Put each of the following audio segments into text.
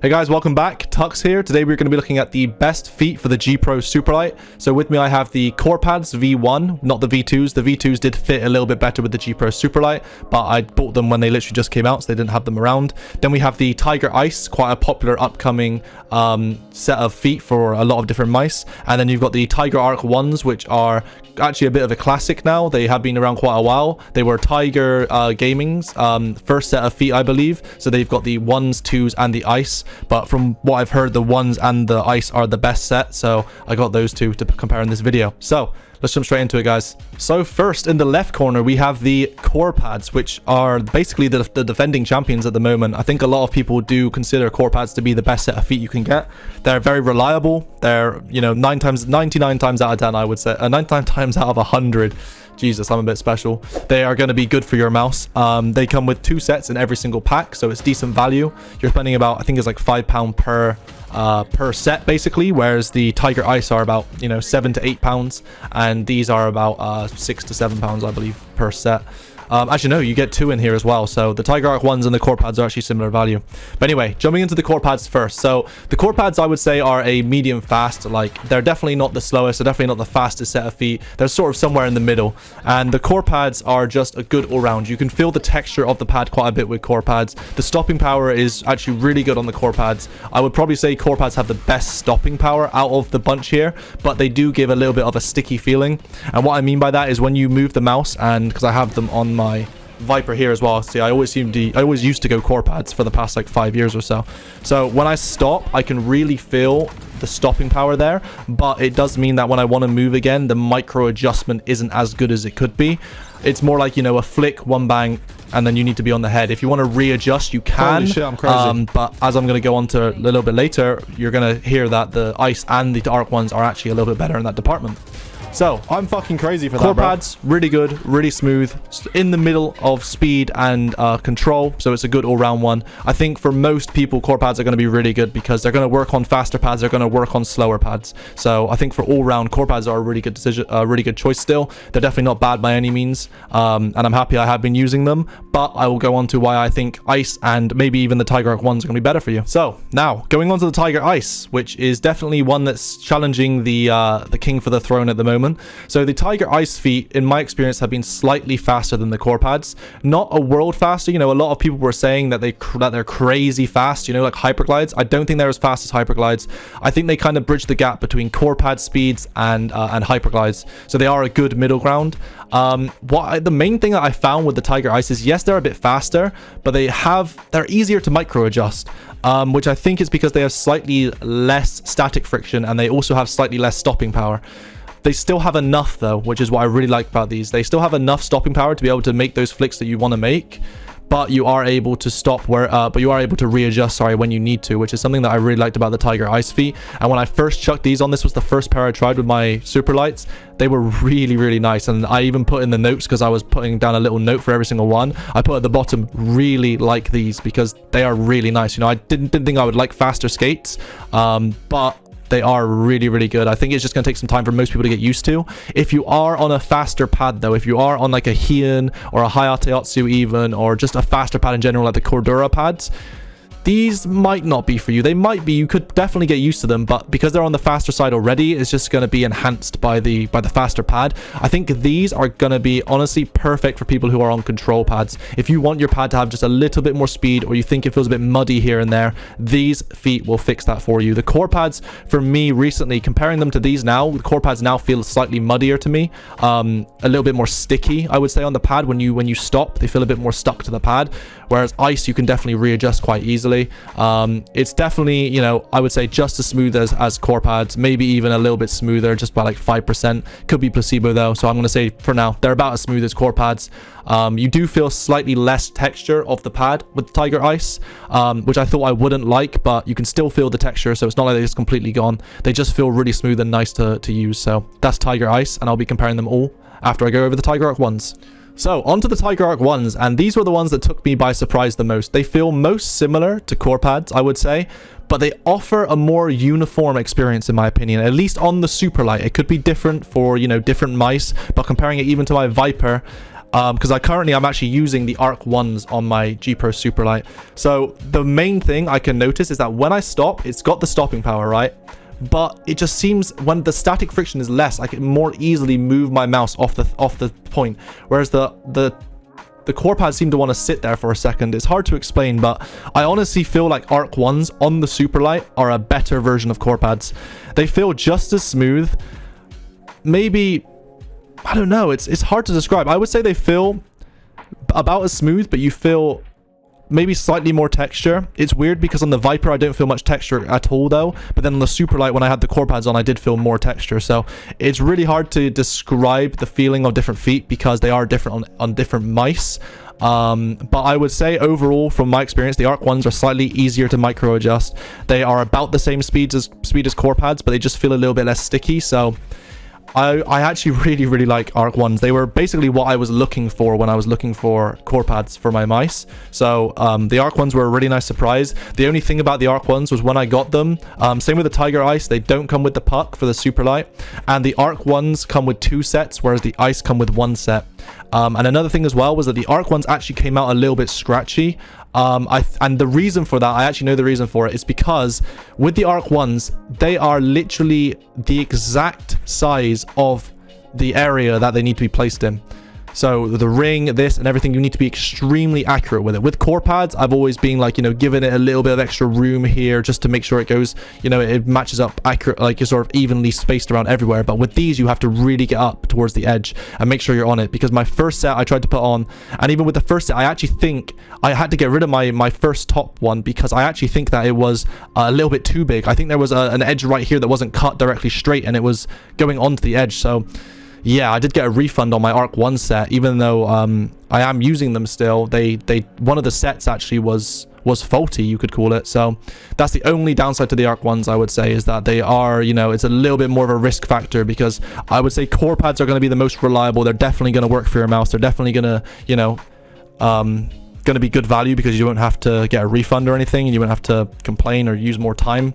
Hey guys, welcome back. Tuckz here. Today we're going to be looking at the best feet for the G Pro Superlight. So with me I have the Corepads V1, not the V2s. The V2s did fit a little bit better with the G Pro Superlight, but I bought them when they literally just came out, so they didn't have them around. Then we have the Tiger Ice, quite a popular upcoming set of feet for a lot of different mice. And then you've got the Tiger Arc 1s, which are actually a bit of a classic now. They have been around quite a while. They were Tiger Gaming's first set of feet, I believe. So they've got the 1s, 2s, and the Ice. But from what I've heard, the 1s and the Ice are the best set. So I got those two to compare in this video. So let's jump straight into it, guys. So first, in the left corner, we have the Corepads, which are basically the defending champions at the moment. I think a lot of people do consider Corepads to be the best set of feet you can get. They're very reliable. They're, you know, 99 times out of 10, I would say. 99 times out of 100. Jesus, I'm a bit special. They are going to be good for your mouse. They come with 2 sets in every single pack, so it's decent value. You're spending about, I think it's like £5 per set basically, whereas the Tiger Ice are about, you know, £7 to £8, and these are about £6 to £7, I believe, per set. Actually, no, you get 2 in here as well. So the Tiger Arc 1s and the Corepads are actually similar value. But anyway, jumping into the Corepads first. So the Corepads, I would say, are a medium fast. Like, they're definitely not the slowest. They're definitely not the fastest set of feet. They're sort of somewhere in the middle. And the Corepads are just a good all-round. You can feel the texture of the pad quite a bit with Corepads. The stopping power is actually really good on the Corepads. I would probably say Corepads have the best stopping power out of the bunch here, but they do give a little bit of a sticky feeling. And what I mean by that is when you move the mouse, and because I have them on my Viper here as well. See, I always used to go Corepads for the past like 5 years or so. So when I stop, I can really feel the stopping power there, but it does mean that when I want to move again, the micro adjustment isn't as good as it could be. It's more like, you know, a flick, one bang, and then you need to be on the head. If you want to readjust, you can. Holy shit, I'm crazy. But as I'm going to go on to a little bit later, you're going to hear that the Ice and the Arc ones are actually a little bit better in that department. So I'm fucking crazy for that, Corepads, really good, really smooth, in the middle of speed and control, so it's a good all-round one. I think for most people, Corepads are going to be really good because they're going to work on faster pads, they're going to work on slower pads. So I think for all-round, Corepads are a really good decision, a really good choice still. They're definitely not bad by any means, and I'm happy I have been using them, but I will go on to why I think Ice and maybe even the Tiger Arc 1s are going to be better for you. So now, going on to the Tiger Ice, which is definitely one that's challenging the king for the throne at the moment. So the Tiger Ice feet, in my experience, have been slightly faster than the Corepads. Not a world faster. You know, a lot of people were saying that they're crazy fast, you know, like hyperglides. I don't think they're as fast as hyperglides. I think they kind of bridge the gap between Corepad speeds and hyperglides. So they are a good middle ground. The main thing that I found with the Tiger Ice is, yes, they're a bit faster, but they're easier to micro adjust. Which I think is because they have slightly less static friction, and they also have slightly less stopping power. They still have enough though, which is what I really like about these. They still have enough stopping power to be able to make those flicks that you want to make, but you are able to stop but you are able to readjust, sorry, when you need to, which is something that I really liked about the Tiger Ice feet. And when I first chucked these on, this was the first pair I tried with my Superlights. They were really, really nice. And I even put in the notes, because I was putting down a little note for every single one. I put at the bottom, really like these because they are really nice. You know, I didn't think I would like faster skates, but they are really, really good. I think it's just going to take some time for most people to get used to. If you are on a faster pad though, if you are on like a Heian or a Hayate Otsu even, or just a faster pad in general, like the Cordura pads, these might not be for you. They might be. You could definitely get used to them, but because they're on the faster side already, it's just going to be enhanced by the faster pad. I think these are going to be honestly perfect for people who are on control pads. If you want your pad to have just a little bit more speed, or you think it feels a bit muddy here and there, these feet will fix that for you. The Corepads, for me recently, comparing them to these now, the Corepads now feel slightly muddier to me, a little bit more sticky, I would say, on the pad. When you stop, they feel a bit more stuck to the pad, whereas Ice, you can definitely readjust quite easily. It's definitely, you know, I would say just as smooth as Corepads, maybe even a little bit smoother, just by like 5%. Could be placebo though, so I'm going to say for now they're about as smooth as Corepads. You do feel slightly less texture of the pad with Tiger Ice, which I thought I wouldn't like, but you can still feel the texture, so it's not like they're just completely gone. They just feel really smooth and nice to use. So that's Tiger Ice, and I'll be comparing them all after I go over the Tiger Arc 1s. So onto the Tiger Arc 1s, and these were the ones that took me by surprise the most. They feel most similar to Corepads, I would say, but they offer a more uniform experience in my opinion, at least on the Superlight. It could be different for, you know, different mice, but comparing it even to my Viper, because I'm actually using the Arc 1s on my G Pro Superlight. So the main thing I can notice is that when I stop, it's got the stopping power, right? But it just seems when the static friction is less, I can more easily move my mouse off the point, whereas the Corepads seem to want to sit there for a second. It's hard to explain, but I honestly feel like Arc 1s on the Superlight are a better version of Corepads. They feel just as smooth. Maybe, I don't know, it's hard to describe. I would say they feel about as smooth, but you feel maybe slightly more texture. It's weird because on the Viper I don't feel much texture at all though, but then on the Superlight when I had the Corepads on I did feel more texture. So it's really hard to describe the feeling of different feet because they are different on different mice. But I would say overall from my experience the Arc 1s are slightly easier to micro adjust. They are about the same speed as Corepads, but they just feel a little bit less sticky. So I actually really like Arc 1s. They were basically what I was looking for when I was looking for Corepads for my mice. So the Arc 1s were a really nice surprise. The only thing about the Arc 1s was when I got them, same with the Tiger Ice, they don't come with the puck for the Superlight, and the Arc 1s come with 2 sets, whereas the Ice come with 1 set. And another thing as well was that the Arc 1s actually came out a little bit scratchy. And the reason for that, I actually know the reason for it, is because with the Arc 1s, they are literally the exact size of the area that they need to be placed in. So the ring, this and everything, you need to be extremely accurate with it. With Corepads, I've always been like, you know, giving it a little bit of extra room here just to make sure it goes, you know, it matches up accurate, like it's sort of evenly spaced around everywhere. But with these, you have to really get up towards the edge and make sure you're on it. Because my first set I tried to put on, and even with the first set, I actually think I had to get rid of my first top one because I actually think that it was a little bit too big. I think there was an edge right here that wasn't cut directly straight and it was going onto the edge. So yeah, I did get a refund on my Arc 1 set, even though I am using them still. One of the sets actually was faulty, you could call it. So that's the only downside to the Arc 1s, I would say, is that they are, you know, it's a little bit more of a risk factor, because I would say Corepads are going to be the most reliable. They're definitely going to work for your mouse. They're definitely going to, you know, going to be good value because you won't have to get a refund or anything, and you won't have to complain or use more time.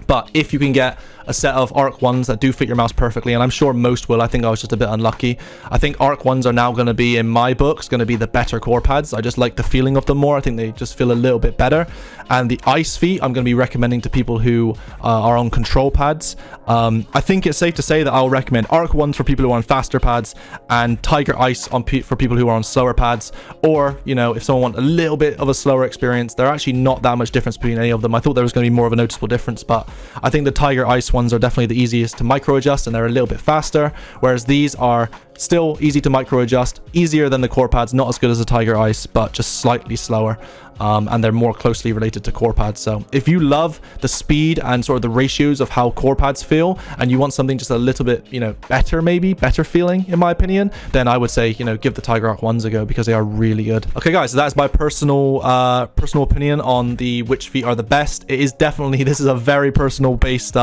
But if you can get a set of Arc 1s that do fit your mouse perfectly, and I'm sure most will, I think I was just a bit unlucky. I think Arc 1s are now going to be, in my books, going to be the better Corepads. I just like the feeling of them more. I think they just feel a little bit better. And the Ice feet, I'm going to be recommending to people who are on control pads. I think it's safe to say that I'll recommend Arc 1s for people who are on faster pads, and Tiger Ice for people who are on slower pads. Or, you know, if someone wants a little bit of a slower experience, they're actually not that much difference between any of them. I thought there was going to be more of a noticeable difference, but I think the Tiger Ice ones are definitely the easiest to micro adjust, and they're a little bit faster, whereas these are still easy to micro adjust, easier than the Corepads, not as good as the Tiger Ice, but just slightly slower. And they're more closely related to Corepads. So if you love the speed and sort of the ratios of how Corepads feel, and you want something just a little bit, you know, better, maybe better feeling, in my opinion, then I would say, you know, give the Tiger Arc 1s a go, because they are really good. Okay guys, so that's my personal opinion on the which feet are the best. It is definitely, this is a very personal based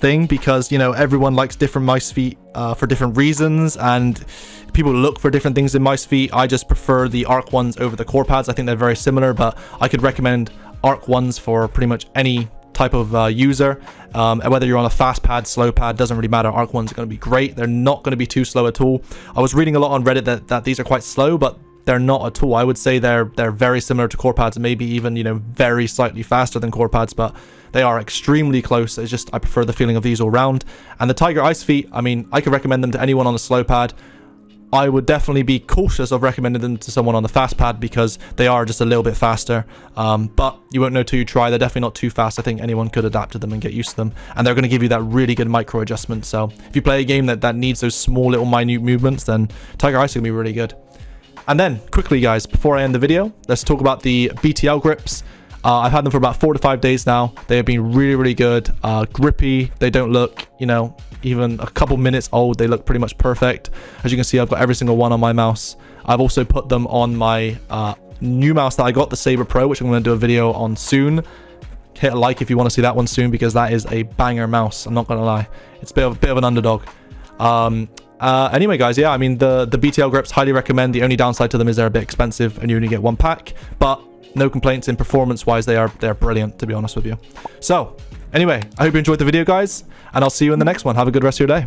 thing, because, you know, everyone likes different mice feet for different reasons, and people look for different things in mice feet. I just prefer the Arc 1s over the Corepads. I think they're very similar, but I could recommend Arc 1s for pretty much any type of user. Whether you're on a fast pad, slow pad, doesn't really matter. Arc 1s are going to be great. They're not going to be too slow at all. I was reading a lot on Reddit that these are quite slow, but they're not at all. I would say they're very similar to Corepads, maybe even, you know, very slightly faster than Corepads, but they are extremely close. It's just I prefer the feeling of these all round. And the Tiger Ice feet, I mean, I could recommend them to anyone on a slow pad. I would definitely be cautious of recommending them to someone on the fast pad, because they are just a little bit faster. But you won't know till you try. They're definitely not too fast. I think anyone could adapt to them and get used to them. And they're going to give you that really good micro adjustment. So if you play a game that needs those small little minute movements, then Tiger Ice is going to be really good. And then quickly guys, before I end the video, let's talk about the B.T.L Grips. I've had them for about 4 to 5 days now. They have been really good, grippy. They don't look, you know, even a couple minutes old. They look pretty much perfect. As you can see, I've got every single one on my mouse. I've also put them on my new mouse that I got, the Saber Pro, which I'm going to do a video on soon. Hit a like if you want to see that one soon, because that is a banger mouse. I'm not going to lie. It's a bit of an underdog. Anyway guys, yeah, I mean the B.T.L Grips, highly recommend. The only downside to them is they're a bit expensive and you only get 1 pack, but no complaints. In performance wise, they're brilliant, to be honest with you. So anyway, I hope you enjoyed the video guys, and I'll see you in the next one. Have a good rest of your day.